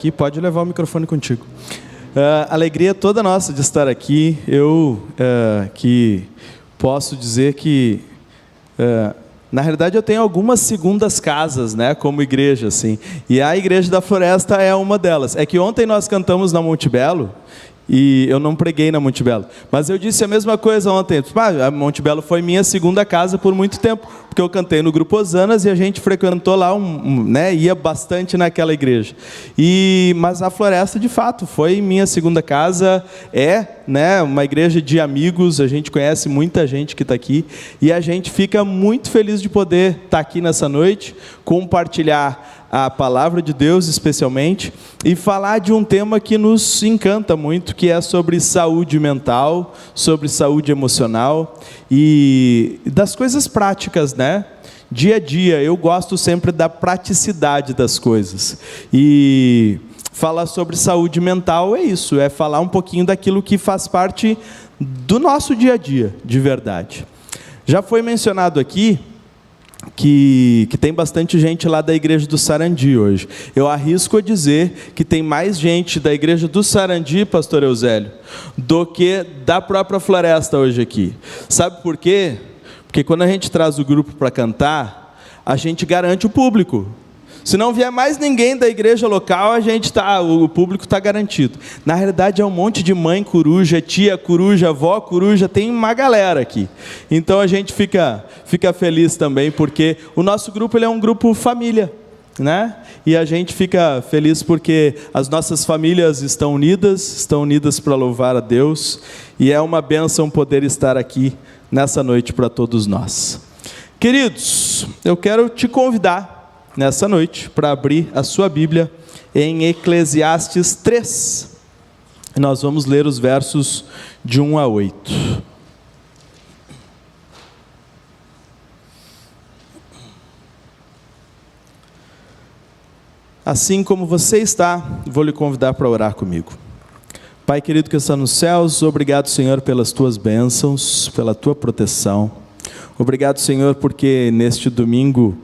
Aqui, pode levar o microfone contigo. Alegria toda nossa de estar aqui. Eu que posso dizer que, na realidade, eu tenho algumas segundas casas, né, como igreja, assim. E a Igreja da Floresta é uma delas. É que ontem nós cantamos na Monte Belo, e eu não preguei na Monte Belo. Mas eu disse a mesma coisa ontem. A Monte Belo foi minha segunda casa por muito tempo, porque eu cantei no Grupo Osanas e a gente frequentou lá, né, ia bastante naquela igreja. Mas a Floresta, de fato, foi minha segunda casa, né, uma igreja de amigos, a gente conhece muita gente que está aqui, e a gente fica muito feliz de poder estar aqui nessa noite, compartilhar a palavra de Deus especialmente, e falar de um tema que nos encanta muito, que é sobre saúde mental, sobre saúde emocional, e das coisas práticas, né? Dia a dia, eu gosto sempre da praticidade das coisas, e falar sobre saúde mental é isso, é falar um pouquinho daquilo que faz parte do nosso dia a dia, de verdade. Já foi mencionado aqui que tem bastante gente lá da Igreja do Sarandi hoje. Eu arrisco a dizer que tem mais gente da Igreja do Sarandi, pastor Eusélio, do que da própria Floresta hoje aqui. Sabe por quê? Porque quando a gente traz o grupo para cantar, a gente garante o público. Se não vier mais ninguém da igreja local, o público está garantido. Na realidade, é um monte de mãe coruja, tia coruja, avó coruja, tem uma galera aqui. Então a gente fica feliz também, porque o nosso grupo ele é um grupo família, né? E a gente fica feliz porque as nossas famílias estão unidas para louvar a Deus, e é uma bênção poder estar aqui nessa noite para todos nós. Queridos, eu quero te convidar nessa noite para abrir a sua Bíblia em Eclesiastes 3. Nós vamos ler os versos de 1 a 8. Assim como você está, vou lhe convidar para orar comigo. Pai querido que está nos céus, obrigado, Senhor, pelas tuas bênçãos, pela tua proteção. Obrigado, Senhor, porque neste domingo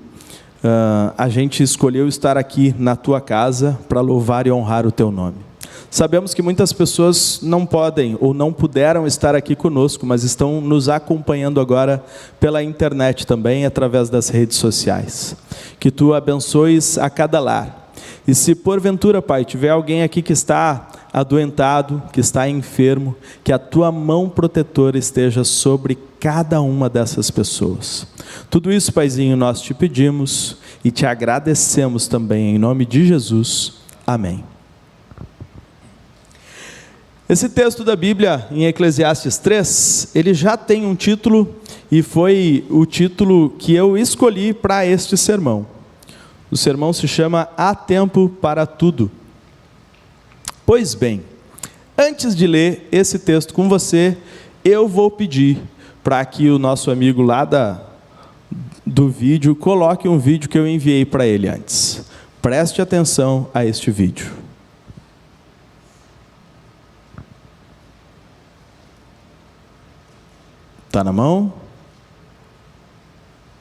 a gente escolheu estar aqui na tua casa para louvar e honrar o teu nome. Sabemos que muitas pessoas não podem ou não puderam estar aqui conosco, mas estão nos acompanhando agora pela internet também, através das redes sociais. Que tu abençoes a cada lar. E se porventura, Pai, tiver alguém aqui que está adoentado, que está enfermo, que a tua mão protetora esteja sobre cada uma dessas pessoas. Tudo isso, Paizinho, nós te pedimos e te agradecemos também, em nome de Jesus. Amém. Esse texto da Bíblia, em Eclesiastes 3, ele já tem um título, e foi o título que eu escolhi para este sermão. O sermão se chama Há Tempo para Tudo. Pois bem, antes de ler esse texto com você, eu vou pedir para que o nosso amigo lá do vídeo coloque um vídeo que eu enviei para ele antes. Preste atenção a este vídeo. Tá na mão?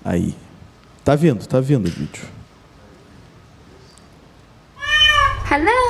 Aí. Tá vindo o vídeo. Hello.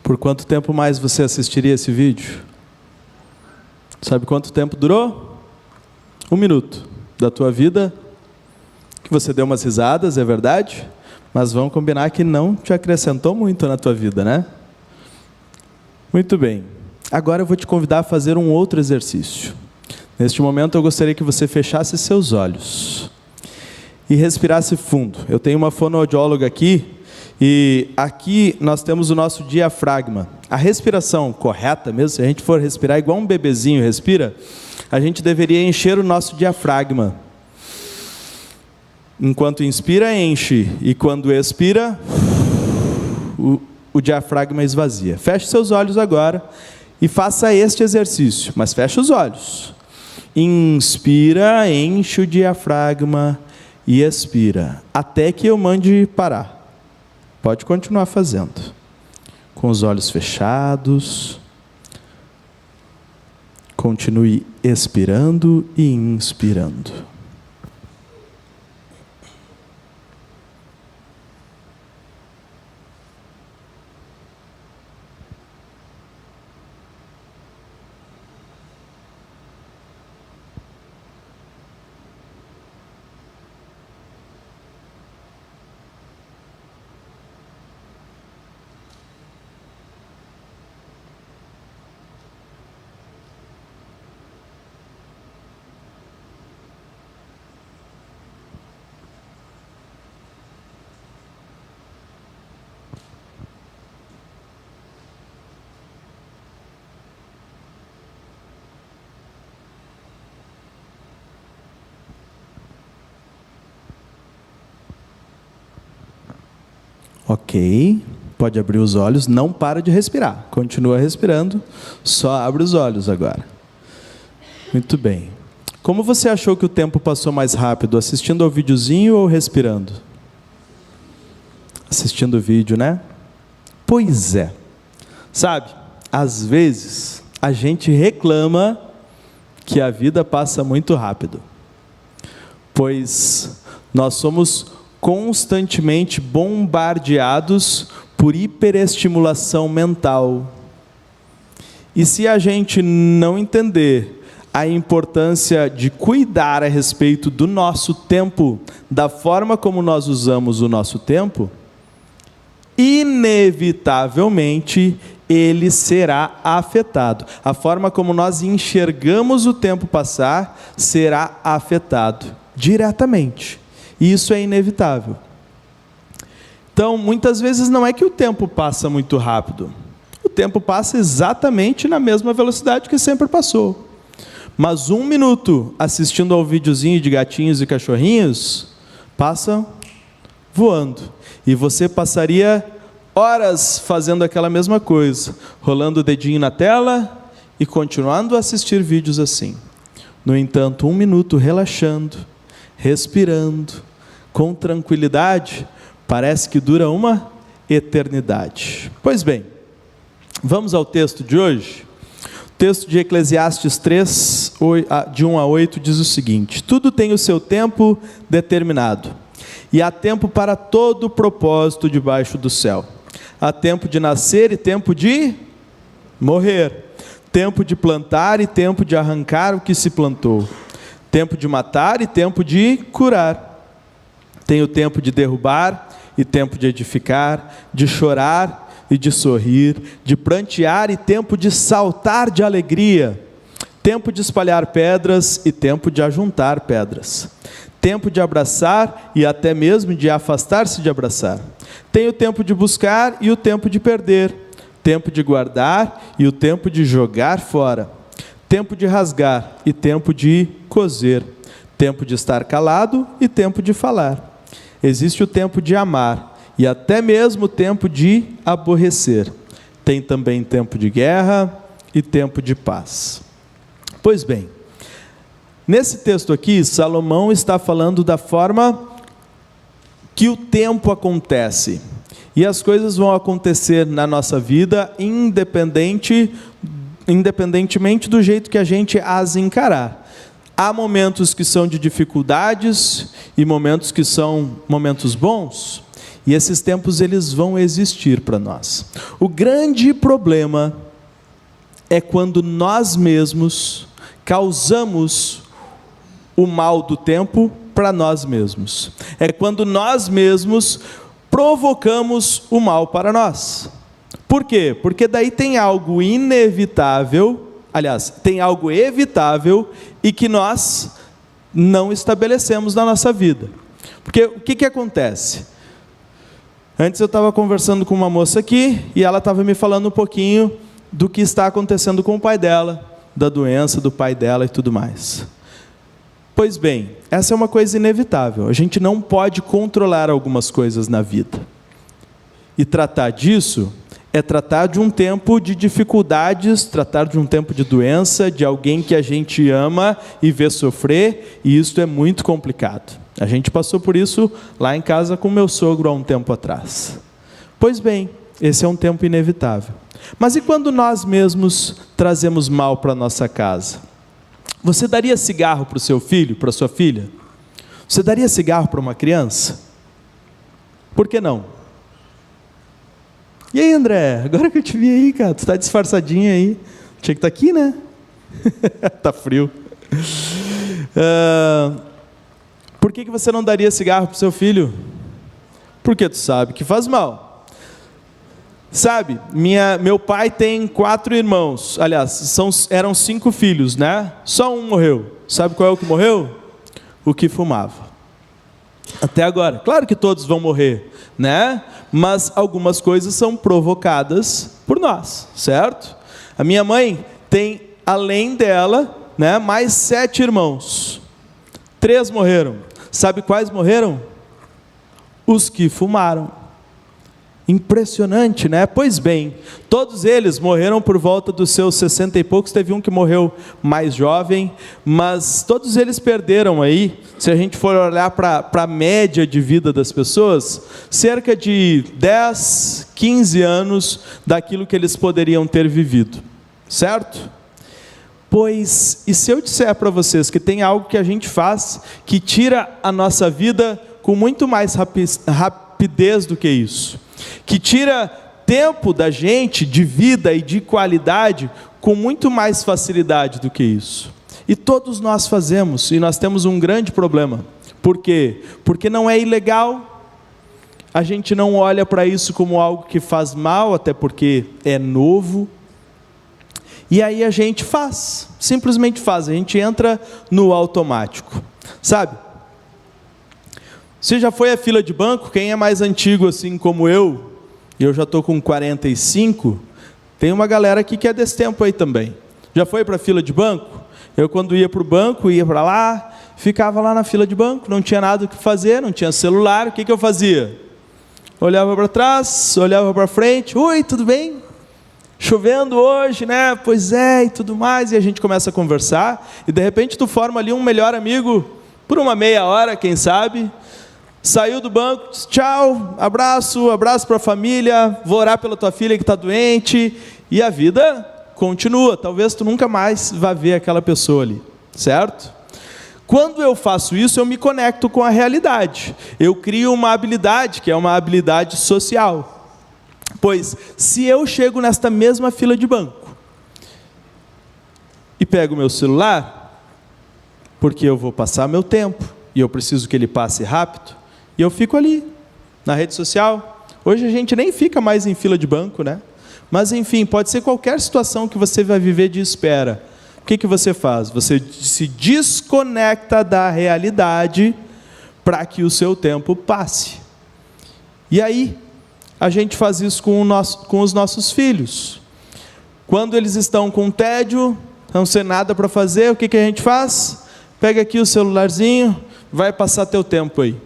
Por quanto tempo mais você assistiria esse vídeo? Sabe quanto tempo durou? 1 minuto da tua vida, que você deu umas risadas, é verdade? Mas vamos combinar que não te acrescentou muito na tua vida, né? Muito bem. Agora eu vou te convidar a fazer um outro exercício. Neste momento eu gostaria que você fechasse seus olhos e respirasse fundo. Eu tenho uma fonoaudióloga aqui e aqui nós temos o nosso diafragma. A respiração correta mesmo, se a gente for respirar igual um bebezinho respira, a gente deveria encher o nosso diafragma. Enquanto inspira, enche, e quando expira, o diafragma esvazia. Feche seus olhos agora e faça este exercício, mas feche os olhos. Inspira, enche o diafragma e expira, até que eu mande parar. Pode continuar fazendo. Com os olhos fechados. Continue expirando e inspirando. Ok, pode abrir os olhos, não para de respirar, continua respirando, só abre os olhos agora. Muito bem. Como você achou que o tempo passou mais rápido, assistindo ao videozinho ou respirando? Assistindo o vídeo, né? Pois é. Sabe, às vezes a gente reclama que a vida passa muito rápido, pois nós somos constantemente bombardeados por hiperestimulação mental. E se a gente não entender a importância de cuidar a respeito do nosso tempo, da forma como nós usamos o nosso tempo, inevitavelmente ele será afetado. A forma como nós enxergamos o tempo passar será afetado diretamente. E isso é inevitável. Então, muitas vezes não é que o tempo passa muito rápido. O tempo passa exatamente na mesma velocidade que sempre passou. Mas 1 minuto assistindo ao videozinho de gatinhos e cachorrinhos, passa voando. E você passaria horas fazendo aquela mesma coisa, rolando o dedinho na tela e continuando a assistir vídeos assim. No entanto, 1 minuto relaxando, respirando, com tranquilidade, parece que dura uma eternidade. Pois bem, vamos ao texto de hoje. O texto de Eclesiastes 3, de 1 a 8, diz o seguinte: tudo tem o seu tempo determinado, e há tempo para todo propósito debaixo do céu. Há tempo de nascer e tempo de morrer, tempo de plantar e tempo de arrancar o que se plantou, tempo de matar e tempo de curar. Tem o tempo de derrubar e tempo de edificar, de chorar e de sorrir, de prantear e tempo de saltar de alegria, tempo de espalhar pedras e tempo de ajuntar pedras, tempo de abraçar e até mesmo de afastar-se de abraçar. Tem o tempo de buscar e o tempo de perder, tempo de guardar e o tempo de jogar fora, tempo de rasgar e tempo de coser, tempo de estar calado e tempo de falar. Existe o tempo de amar e até mesmo o tempo de aborrecer. Tem também tempo de guerra e tempo de paz. Pois bem, nesse texto aqui, Salomão está falando da forma que o tempo acontece. E as coisas vão acontecer na nossa vida independentemente do jeito que a gente as encarar. Há momentos que são de dificuldades e momentos que são momentos bons, e esses tempos eles vão existir para nós. O grande problema é quando nós mesmos causamos o mal do tempo para nós mesmos. É quando nós mesmos provocamos o mal para nós. Por quê? Porque daí tem algo inevitável, aliás, tem algo evitável e que nós não estabelecemos na nossa vida. Porque o que acontece? Antes eu estava conversando com uma moça aqui e ela estava me falando um pouquinho do que está acontecendo com o pai dela, da doença do pai dela e tudo mais. Pois bem, essa é uma coisa inevitável. A gente não pode controlar algumas coisas na vida. E tratar disso é tratar de um tempo de dificuldades, tratar de um tempo de doença, de alguém que a gente ama e vê sofrer, e isso é muito complicado. A gente passou por isso lá em casa com meu sogro há um tempo atrás. Pois bem, esse é um tempo inevitável. Mas e quando nós mesmos trazemos mal para a nossa casa? Você daria cigarro para o seu filho, para a sua filha? Você daria cigarro para uma criança? Por que não? E aí, André, agora que eu te vi aí, cara, tu está disfarçadinho aí. Tinha que estar aqui, né? Tá frio. Por que você não daria cigarro para o seu filho? Porque tu sabe que faz mal. Sabe, meu pai tem 4 irmãos, aliás, eram 5 filhos, né? Só um morreu. Sabe qual é o que morreu? O que fumava. Até agora. Claro que todos vão morrer, né? Mas algumas coisas são provocadas por nós, certo? A minha mãe tem, além dela, né, mais 7 irmãos. 3 morreram. Sabe quais morreram? Os que fumaram. Impressionante, né? Pois bem, todos eles morreram por volta dos seus 60 e poucos, teve um que morreu mais jovem, mas todos eles perderam aí, se a gente for olhar para a média de vida das pessoas, cerca de 10, 15 anos daquilo que eles poderiam ter vivido, certo? Pois, e se eu disser para vocês que tem algo que a gente faz, que tira a nossa vida com muito mais rapidez do que isso, que tira tempo da gente, de vida e de qualidade, com muito mais facilidade do que isso. E todos nós fazemos, e nós temos um grande problema. Por quê? Porque não é ilegal, a gente não olha para isso como algo que faz mal, até porque é novo, e aí a gente faz, simplesmente faz, a gente entra no automático, sabe? Você já foi à fila de banco? Quem é mais antigo assim como eu já estou com 45, tem uma galera aqui que é desse tempo aí também. Já foi para a fila de banco? Eu quando ia para o banco, ia para lá, ficava lá na fila de banco, não tinha nada o que fazer, não tinha celular, o que eu fazia? Olhava para trás, olhava para frente, oi, tudo bem? Chovendo hoje, né? Pois é, e tudo mais, e a gente começa a conversar, e de repente tu forma ali um melhor amigo, por uma meia hora, quem sabe. Saiu do banco, disse, tchau, abraço para a família, vou orar pela tua filha que está doente, e a vida continua, talvez tu nunca mais vá ver aquela pessoa ali, certo? Quando eu faço isso, eu me conecto com a realidade, eu crio uma habilidade, que é uma habilidade social, pois se eu chego nesta mesma fila de banco, e pego meu celular, porque eu vou passar meu tempo, e eu preciso que ele passe rápido, e eu fico ali, na rede social. Hoje a gente nem fica mais em fila de banco, né? Mas enfim, pode ser qualquer situação que você vai viver de espera. O que você faz? Você se desconecta da realidade para que o seu tempo passe. E aí, a gente faz isso com os nossos filhos. Quando eles estão com tédio, não sem nada para fazer, o que a gente faz? Pega aqui o celularzinho, vai passar teu tempo aí.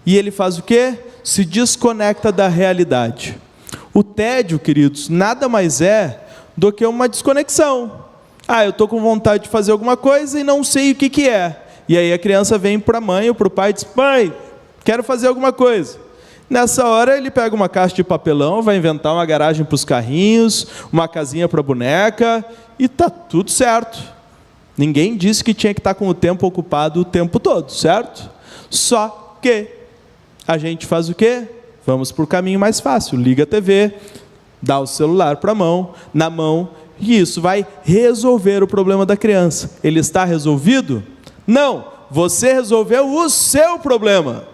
E ele faz o quê? Se desconecta da realidade. O tédio, queridos, nada mais é do que uma desconexão. Eu estou com vontade de fazer alguma coisa e não sei o que é. E aí a criança vem para a mãe ou para o pai e diz, pai, quero fazer alguma coisa. Nessa hora ele pega uma caixa de papelão, vai inventar uma garagem para os carrinhos, uma casinha para a boneca, e está tudo certo. Ninguém disse que tinha que estar com o tempo ocupado o tempo todo, certo? Só que a gente faz o quê? Vamos para o caminho mais fácil, liga a TV, dá o celular na mão, e isso vai resolver o problema da criança. Ele está resolvido? Não, você resolveu o seu problema.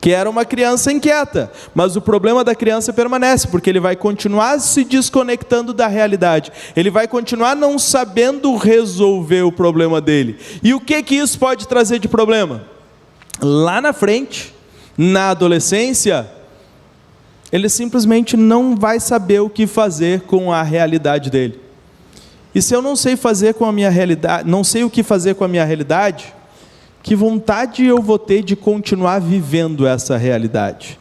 que era uma criança inquieta, mas o problema da criança permanece, porque ele vai continuar se desconectando da realidade, ele vai continuar não sabendo resolver o problema dele. E o que isso pode trazer de problema? Lá na frente, na adolescência, ele simplesmente não vai saber o que fazer com a realidade dele. E se eu não sei fazer com a minha realidade, não sei o que fazer com a minha realidade, que vontade eu vou ter de continuar vivendo essa realidade?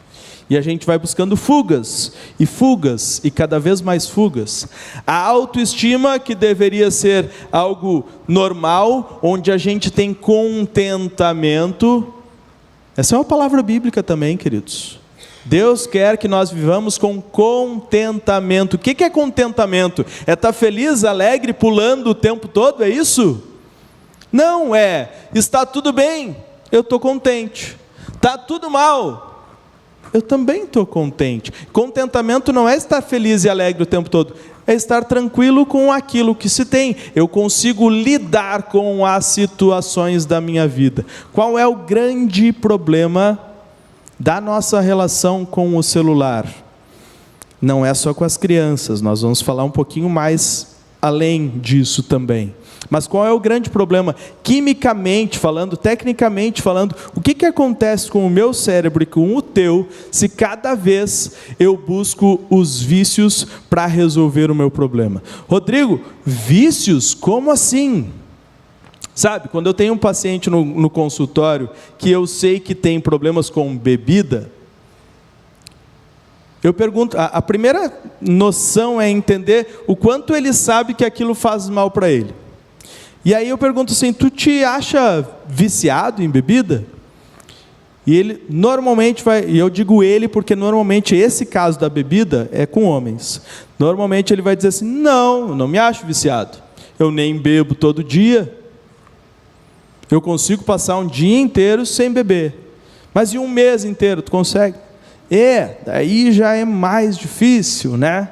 E a gente vai buscando fugas, e cada vez mais fugas. A autoestima, que deveria ser algo normal, onde a gente tem contentamento. Essa é uma palavra bíblica também, queridos. Deus quer que nós vivamos com contentamento. O que é contentamento? É estar feliz, alegre, pulando o tempo todo, é isso? Não é, está tudo bem, eu estou contente. Está tudo mal, eu também estou contente. Contentamento não é estar feliz e alegre o tempo todo, é estar tranquilo com aquilo que se tem. Eu consigo lidar com as situações da minha vida. Qual é o grande problema da nossa relação com o celular? Não é só com as crianças, nós vamos falar um pouquinho mais além disso também. Mas qual é o grande problema? Quimicamente falando, tecnicamente falando, o que acontece com o meu cérebro e com o teu, se cada vez eu busco os vícios para resolver o meu problema? Rodrigo, vícios? Como assim? Sabe, quando eu tenho um paciente no consultório, que eu sei que tem problemas com bebida, eu pergunto, a primeira noção é entender o quanto ele sabe que aquilo faz mal para ele. E aí eu pergunto assim, tu te acha viciado em bebida? E ele normalmente vai, e eu digo ele porque normalmente esse caso da bebida é com homens. Normalmente ele vai dizer assim, não me acho viciado. Eu nem bebo todo dia. Eu consigo passar um dia inteiro sem beber. Mas e um mês inteiro, tu consegue? Daí já é mais difícil, né?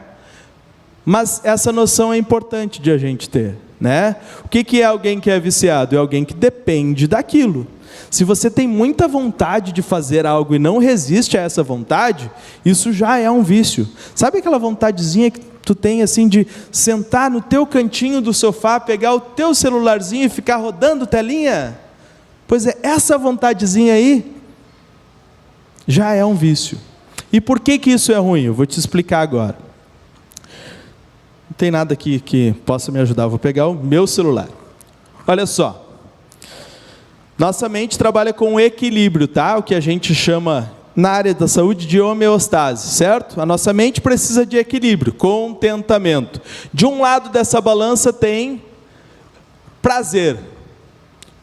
Mas essa noção é importante de a gente ter, né? O que é alguém que é viciado? É alguém que depende daquilo. Se você tem muita vontade de fazer algo e não resiste a essa vontade, isso já é um vício. Sabe aquela vontadezinha que tu tem assim de sentar no teu cantinho do sofá, pegar o teu celularzinho e ficar rodando telinha? Pois é, essa vontadezinha aí já é um vício. E por que isso é ruim? Eu vou te explicar agora. Não tem nada aqui que possa me ajudar. Vou pegar o meu celular. Olha só. Nossa mente trabalha com equilíbrio, tá? O que a gente chama na área da saúde de homeostase, certo? A nossa mente precisa de equilíbrio, contentamento. De um lado dessa balança tem prazer.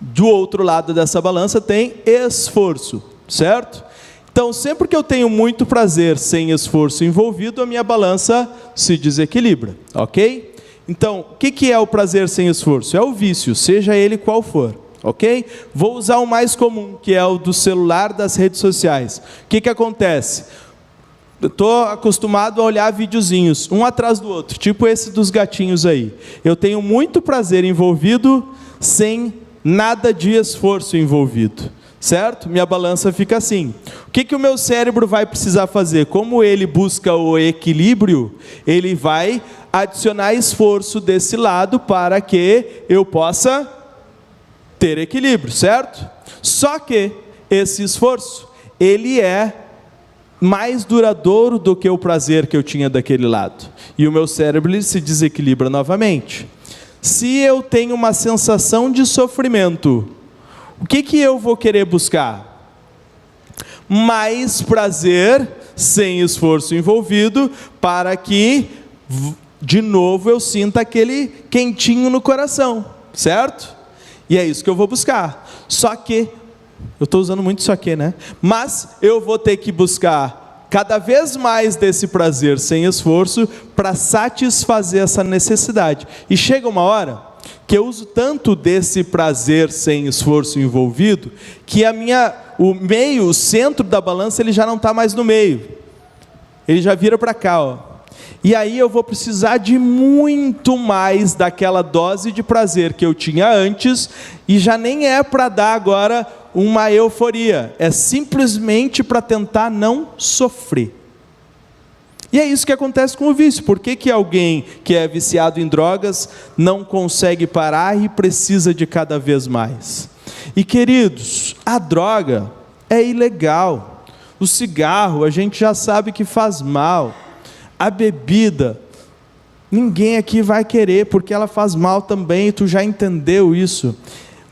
Do outro lado dessa balança tem esforço, certo? Então, sempre que eu tenho muito prazer sem esforço envolvido, a minha balança se desequilibra, ok? Então, o que é o prazer sem esforço? É o vício, seja ele qual for, ok? Vou usar o mais comum, que é o do celular, das redes sociais. O que acontece? Eu estou acostumado a olhar videozinhos, um atrás do outro, tipo esse dos gatinhos aí. Eu tenho muito prazer envolvido sem nada de esforço envolvido. Certo? Minha balança fica assim. O que o meu cérebro vai precisar fazer? Como ele busca o equilíbrio, ele vai adicionar esforço desse lado para que eu possa ter equilíbrio, certo? Só que esse esforço, ele é mais duradouro do que o prazer que eu tinha daquele lado. E o meu cérebro ele se desequilibra novamente. Se eu tenho uma sensação de sofrimento, o que eu vou querer buscar? Mais prazer, sem esforço envolvido, para que, de novo, eu sinta aquele quentinho no coração, certo? E é isso que eu vou buscar. Só que, eu estou usando muito só que, né? Mas eu vou ter que buscar cada vez mais desse prazer sem esforço para satisfazer essa necessidade. E chega uma hora que eu uso tanto desse prazer sem esforço envolvido, que o centro da balança, ele já não está mais no meio. Ele já vira para cá, ó. E aí eu vou precisar de muito mais daquela dose de prazer que eu tinha antes, e já nem é para dar agora uma euforia, é simplesmente para tentar não sofrer. E é isso que acontece com o vício. Por que alguém que é viciado em drogas não consegue parar e precisa de cada vez mais? E queridos, a droga é ilegal. O cigarro a gente já sabe que faz mal. A bebida, ninguém aqui vai querer porque ela faz mal também, tu já entendeu isso.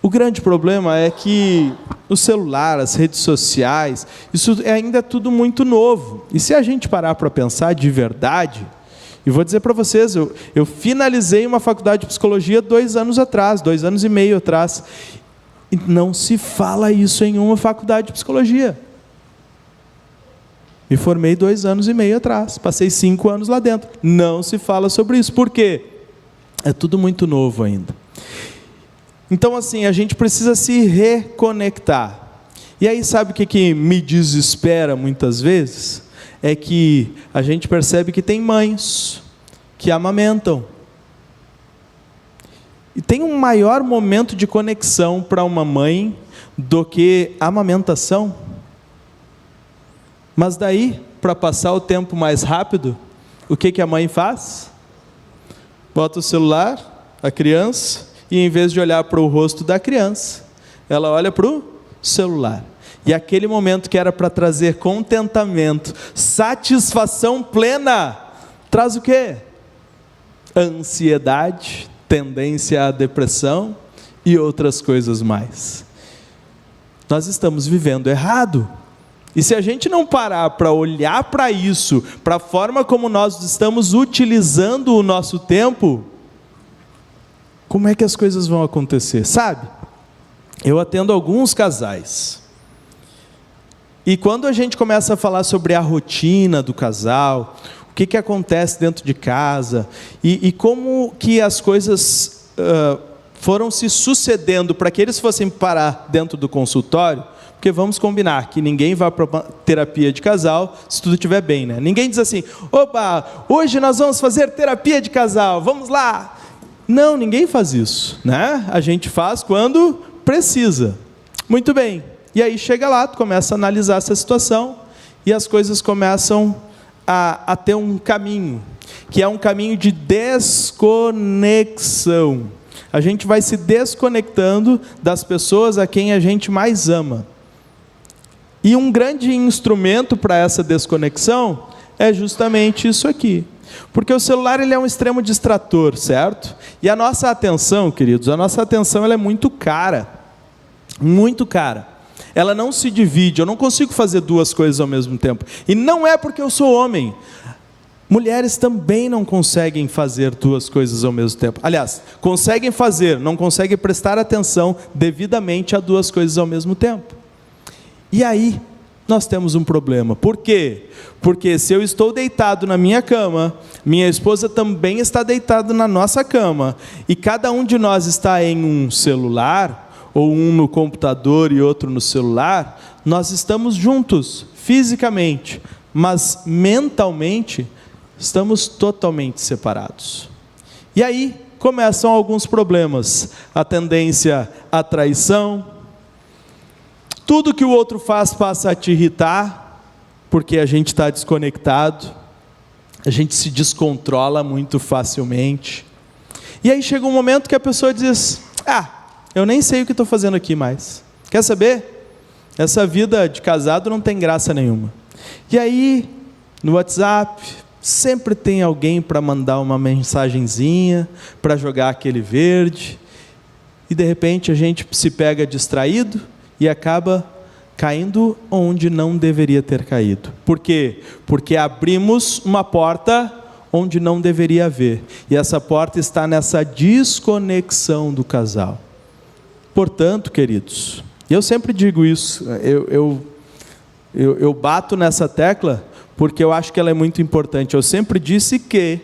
O grande problema é que o celular, as redes sociais, isso ainda é tudo muito novo. E se a gente parar para pensar de verdade, e vou dizer para vocês, eu finalizei uma faculdade de psicologia 2 anos atrás, 2 anos e meio atrás, e não se fala isso em uma faculdade de psicologia. Me formei 2 anos e meio atrás, passei 5 anos lá dentro. Não se fala sobre isso. Por quê? É tudo muito novo ainda. Então, assim, a gente precisa se reconectar. E aí, sabe o que me desespera muitas vezes? É que a gente percebe que tem mães que amamentam. E tem um maior momento de conexão para uma mãe do que a amamentação. Mas daí, para passar o tempo mais rápido, o que a mãe faz? Bota o celular, a criança, e em vez de olhar para o rosto da criança, ela olha para o celular. E aquele momento que era para trazer contentamento, satisfação plena, traz o quê? Ansiedade, tendência à depressão e outras coisas mais. Nós estamos vivendo errado. E se a gente não parar para olhar para isso, para a forma como nós estamos utilizando o nosso tempo, como é que as coisas vão acontecer? Sabe, eu atendo alguns casais, e quando a gente começa a falar sobre a rotina do casal, o que acontece dentro de casa, e como que as coisas foram se sucedendo para que eles fossem parar dentro do consultório, porque vamos combinar que ninguém vai para terapia de casal se tudo estiver bem, né? Ninguém diz assim, opa, hoje nós vamos fazer terapia de casal, vamos lá. Não, ninguém faz isso, né? A gente faz quando precisa. Muito bem. E aí chega lá, tu começa a analisar essa situação e as coisas começam a ter um caminho, que é um caminho de desconexão. A gente vai se desconectando das pessoas a quem a gente mais ama. E um grande instrumento para essa desconexão é justamente isso aqui. Porque o celular ele é um extremo distrator, certo? E a nossa atenção, queridos, ela é muito cara. Muito cara. Ela não se divide, eu não consigo fazer 2 coisas ao mesmo tempo. E não é porque eu sou homem. Mulheres também não conseguem fazer 2 coisas ao mesmo tempo. Aliás, conseguem fazer, não conseguem prestar atenção devidamente a 2 coisas ao mesmo tempo. E aí, nós temos um problema. Por quê? Porque se eu estou deitado na minha cama, minha esposa também está deitada na nossa cama, e cada um de nós está em um celular, ou um no computador e outro no celular, nós estamos juntos, fisicamente, mas mentalmente, estamos totalmente separados. E aí, começam alguns problemas. A tendência à traição. Tudo que o outro faz passa a te irritar, porque a gente está desconectado, a gente se descontrola muito facilmente. E aí chega um momento que a pessoa diz, eu nem sei o que estou fazendo aqui mais. Quer saber? Essa vida de casado não tem graça nenhuma. E aí, no WhatsApp, sempre tem alguém para mandar uma mensagenzinha, para jogar aquele verde, e de repente a gente se pega distraído, e acaba caindo onde não deveria ter caído. Por quê? Porque abrimos uma porta onde não deveria haver. E essa porta está nessa desconexão do casal. Portanto, queridos, eu sempre digo isso, eu bato nessa tecla porque eu acho que ela é muito importante. Eu sempre disse que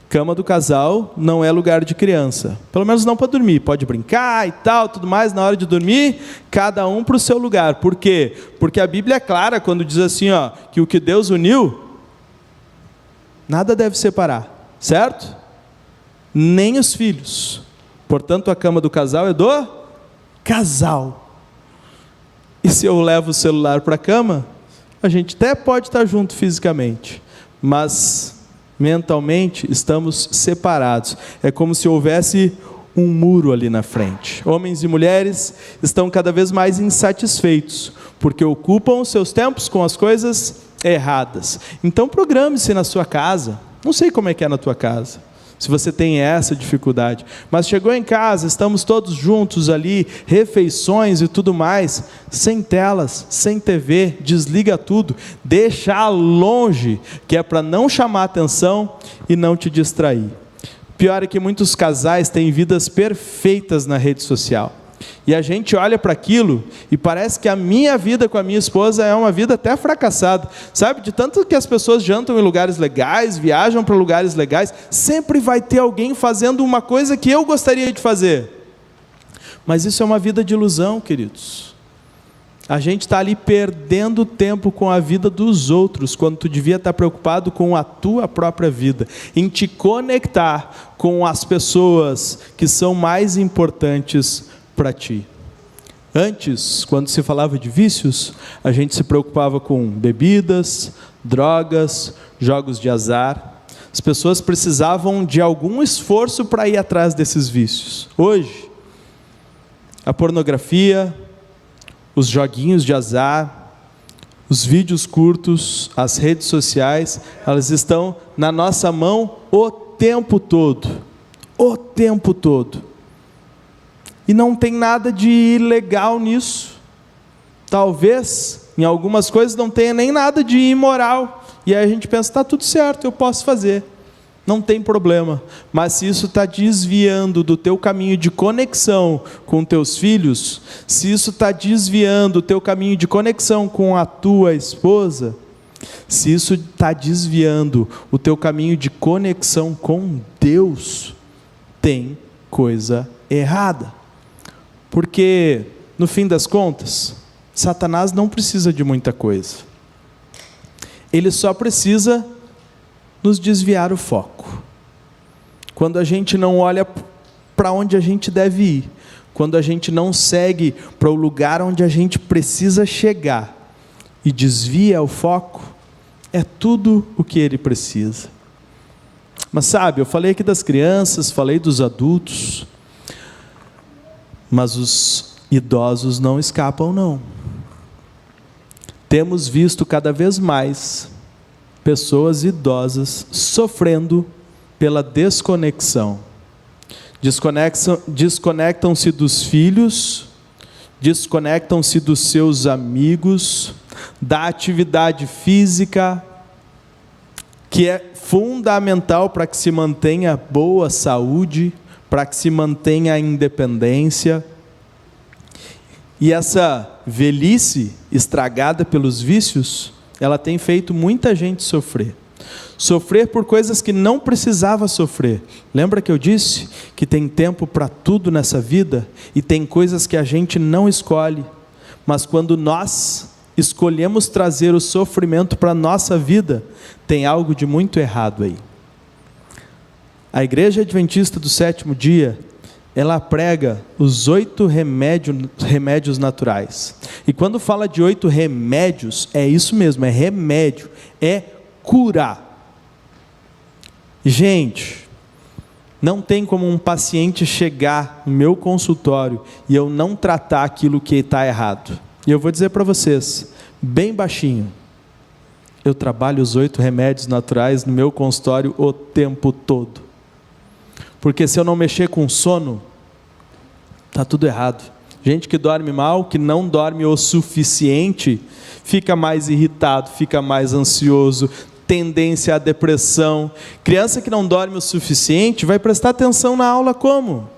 cama do casal não é lugar de criança. Pelo menos não para dormir. Pode brincar e tal, tudo mais. Na hora de dormir, cada um para o seu lugar. Por quê? Porque a Bíblia é clara quando diz assim, que o que Deus uniu, nada deve separar. Certo? Nem os filhos. Portanto, a cama do casal é do casal. E se eu levo o celular para a cama, a gente até pode estar junto fisicamente, mas mentalmente estamos separados. É como se houvesse um muro ali na frente. Homens e mulheres estão cada vez mais insatisfeitos, porque ocupam os seus tempos com as coisas erradas. Então programe-se na sua casa. Não sei como é que é na tua casa, se você tem essa dificuldade, mas chegou em casa, estamos todos juntos ali, refeições e tudo mais, sem telas, sem TV, desliga tudo, deixa longe, que é para não chamar atenção e não te distrair. Pior é que muitos casais têm vidas perfeitas na rede social, e a gente olha para aquilo e parece que a minha vida com a minha esposa é uma vida até fracassada, sabe? De tanto que as pessoas jantam em lugares legais, viajam para lugares legais, sempre vai ter alguém fazendo uma coisa que eu gostaria de fazer. Mas isso é uma vida de ilusão, queridos. A gente está ali perdendo tempo com a vida dos outros, quando tu devia estar preocupado com a tua própria vida, em te conectar com as pessoas que são mais importantes para ti. Antes, quando se falava de vícios, a gente se preocupava com bebidas, drogas, jogos de azar. As pessoas precisavam de algum esforço para ir atrás desses vícios. Hoje, a pornografia, os joguinhos de azar, os vídeos curtos, as redes sociais, elas estão na nossa mão o tempo todo. O tempo todo. E não tem nada de ilegal nisso. Talvez, em algumas coisas, não tenha nem nada de imoral. E aí a gente pensa, está tudo certo, eu posso fazer. Não tem problema. Mas se isso está desviando do teu caminho de conexão com teus filhos, se isso está desviando o teu caminho de conexão com a tua esposa, se isso está desviando o teu caminho de conexão com Deus, tem coisa errada. Porque, no fim das contas, Satanás não precisa de muita coisa. Ele só precisa nos desviar o foco. Quando a gente não olha para onde a gente deve ir, quando a gente não segue para o lugar onde a gente precisa chegar e desvia o foco, é tudo o que ele precisa. Mas sabe, eu falei aqui das crianças, falei dos adultos, mas os idosos não escapam não. Temos visto cada vez mais pessoas idosas sofrendo pela desconexão. Desconectam-se dos filhos, desconectam-se dos seus amigos, da atividade física, que é fundamental para que se mantenha boa saúde, para que se mantenha a independência. E essa velhice estragada pelos vícios, ela tem feito muita gente sofrer. Sofrer por coisas que não precisava sofrer. Lembra que eu disse que tem tempo para tudo nessa vida? E tem coisas que a gente não escolhe. Mas quando nós escolhemos trazer o sofrimento para a nossa vida, tem algo de muito errado aí. A Igreja Adventista do Sétimo Dia, ela prega os 8 remédios naturais. E quando fala de 8 remédios, é isso mesmo, é remédio, é curar. Gente, não tem como um paciente chegar no meu consultório e eu não tratar aquilo que está errado. E eu vou dizer para vocês, bem baixinho, eu trabalho os 8 remédios naturais no meu consultório o tempo todo. Porque se eu não mexer com sono, está tudo errado. Gente que dorme mal, que não dorme o suficiente, fica mais irritado, fica mais ansioso, tendência à depressão. Criança que não dorme o suficiente, vai prestar atenção na aula como?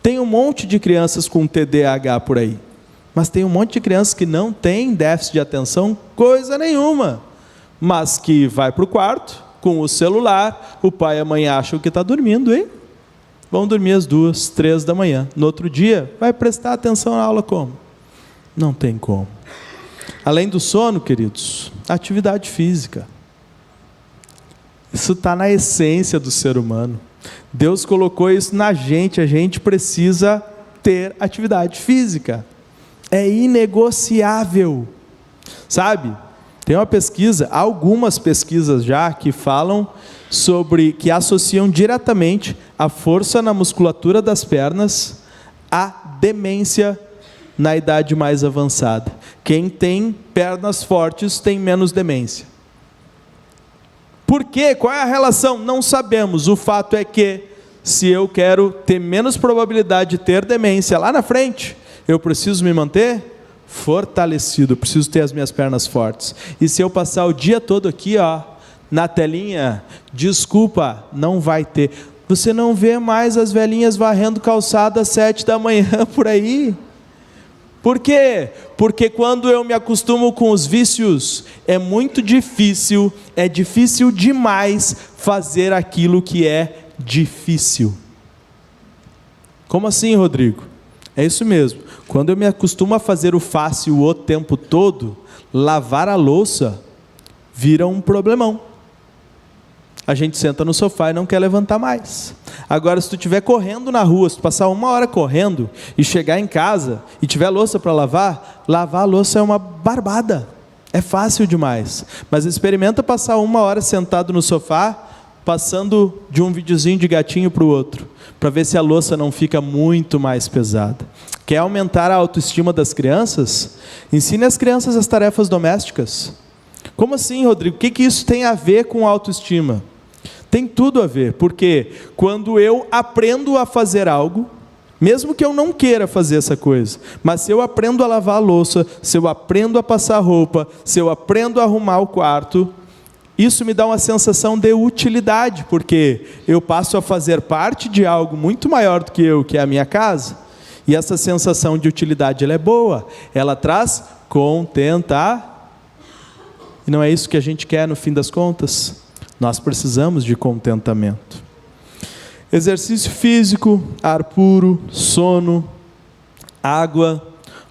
Tem um monte de crianças com TDAH por aí, mas tem um monte de crianças que não tem déficit de atenção, coisa nenhuma, mas que vai para o quarto, com o celular, o pai e a mãe acham que está dormindo, hein? Vão dormir às 2, 3 da manhã. No outro dia, vai prestar atenção na aula como? Não tem como. Além do sono, queridos, atividade física. Isso está na essência do ser humano. Deus colocou isso na gente, a gente precisa ter atividade física. É inegociável. Sabe? Tem uma pesquisa, algumas pesquisas já, que falam sobre, que associam diretamente a força na musculatura das pernas à demência na idade mais avançada. Quem tem pernas fortes tem menos demência. Por quê? Qual é a relação? Não sabemos. O fato é que, se eu quero ter menos probabilidade de ter demência lá na frente, eu preciso me manter fortalecido, preciso ter as minhas pernas fortes. E se eu passar o dia todo aqui, na telinha, desculpa, não vai ter. Você não vê mais as velhinhas varrendo calçada às 7 da manhã por aí. Por quê? Porque quando eu me acostumo com os vícios, é muito difícil, é difícil demais fazer aquilo que é difícil. Como assim, Rodrigo? É isso mesmo. Quando eu me acostumo a fazer o fácil o tempo todo, lavar a louça vira um problemão. A gente senta no sofá e não quer levantar mais. Agora, se tu estiver correndo na rua, se tu passar 1 hora correndo e chegar em casa e tiver louça para lavar a louça é uma barbada. É fácil demais. Mas experimenta passar 1 hora sentado no sofá, passando de um videozinho de gatinho para o outro, para ver se a louça não fica muito mais pesada. Quer aumentar a autoestima das crianças? Ensine as crianças as tarefas domésticas. Como assim, Rodrigo? O que isso tem a ver com autoestima? Tem tudo a ver, porque quando eu aprendo a fazer algo, mesmo que eu não queira fazer essa coisa, mas se eu aprendo a lavar a louça, se eu aprendo a passar roupa, se eu aprendo a arrumar o quarto, isso me dá uma sensação de utilidade, porque eu passo a fazer parte de algo muito maior do que eu, que é a minha casa. E essa sensação de utilidade, ela é boa, ela traz contentamento. E não é isso que a gente quer no fim das contas? Nós precisamos de contentamento. Exercício físico, ar puro, sono, água,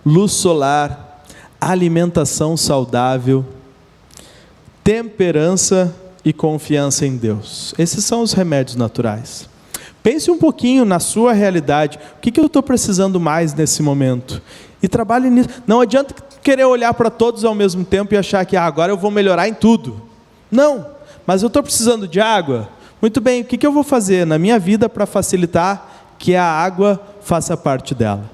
luz solar, alimentação saudável, temperança e confiança em Deus. Esses são os remédios naturais. Pense um pouquinho na sua realidade. O que eu estou precisando mais nesse momento? E trabalhe nisso. Não adianta querer olhar para todos ao mesmo tempo e achar que agora eu vou melhorar em tudo. Não, mas eu estou precisando de água. Muito bem, o que eu vou fazer na minha vida para facilitar que a água faça parte dela?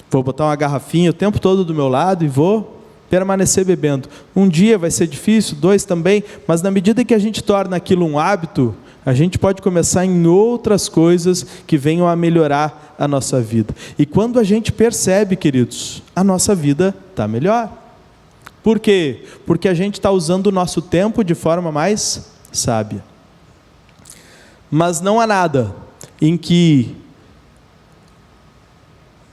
Vou botar uma garrafinha o tempo todo do meu lado e vou permanecer bebendo. Um dia vai ser difícil, 2 também, mas na medida que a gente torna aquilo um hábito, a gente pode começar em outras coisas que venham a melhorar a nossa vida. E quando a gente percebe, queridos, a nossa vida está melhor. Por quê? Porque a gente está usando o nosso tempo de forma mais sábia. Mas não há nada em que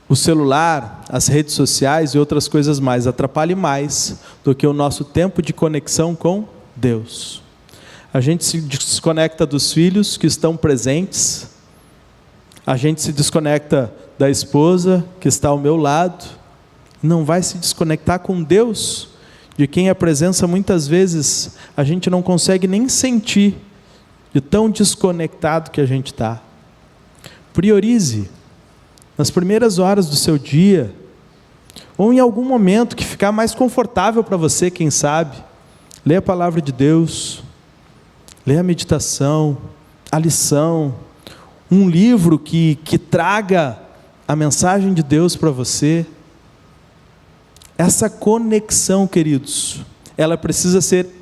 o celular, as redes sociais e outras coisas mais atrapalhem mais do que o nosso tempo de conexão com Deus. A gente se desconecta dos filhos que estão presentes, a gente se desconecta da esposa que está ao meu lado, não vai se desconectar com Deus, de quem a presença muitas vezes a gente não consegue nem sentir, de tão desconectado que a gente está. Priorize, nas primeiras horas do seu dia, ou em algum momento que ficar mais confortável para você, quem sabe, lê a palavra de Deus, lê a meditação, a lição, um livro que traga a mensagem de Deus para você. Essa conexão, queridos, ela precisa ser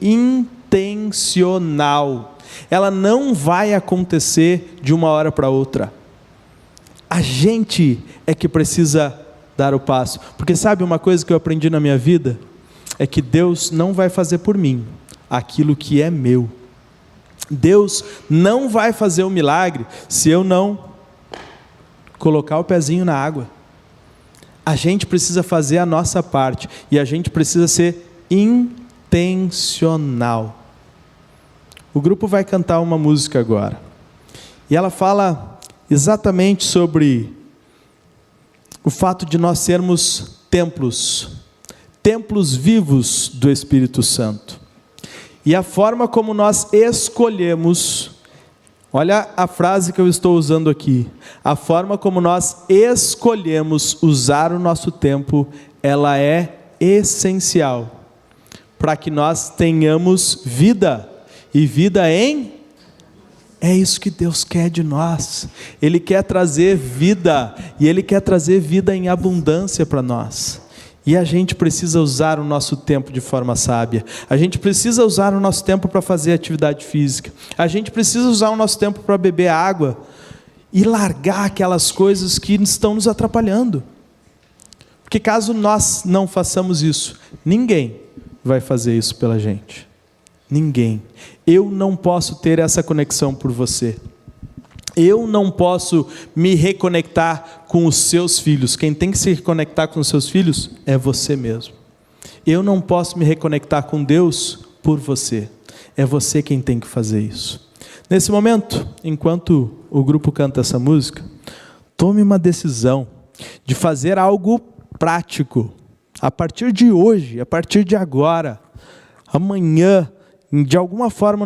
intencional. Ela não vai acontecer de uma hora para outra. A gente é que precisa dar o passo. Porque sabe uma coisa que eu aprendi na minha vida? É que Deus não vai fazer por mim aquilo que é meu. Deus não vai fazer um milagre se eu não colocar o pezinho na água. A gente precisa fazer a nossa parte e a gente precisa ser intencional. O grupo vai cantar uma música agora e ela fala exatamente sobre o fato de nós sermos templos vivos do Espírito Santo. E a forma como nós escolhemos Olha a frase que eu estou usando aqui. A forma como nós escolhemos usar o nosso tempo, ela é essencial para que nós tenhamos vida. E vida é isso que Deus quer de nós. Ele quer trazer vida, e Ele quer trazer vida em abundância para nós. E a gente precisa usar o nosso tempo de forma sábia. A gente precisa usar o nosso tempo para fazer atividade física. A gente precisa usar o nosso tempo para beber água e largar aquelas coisas que estão nos atrapalhando. Porque caso nós não façamos isso, ninguém vai fazer isso pela gente. Ninguém. Eu não posso ter essa conexão por você. Eu não posso me reconectar com os seus filhos. Quem tem que se reconectar com os seus filhos é você mesmo. Eu não posso me reconectar com Deus por você. É você quem tem que fazer isso. Nesse momento, enquanto o grupo canta essa música, tome uma decisão de fazer algo prático. A partir de hoje, a partir de agora, amanhã, de alguma forma,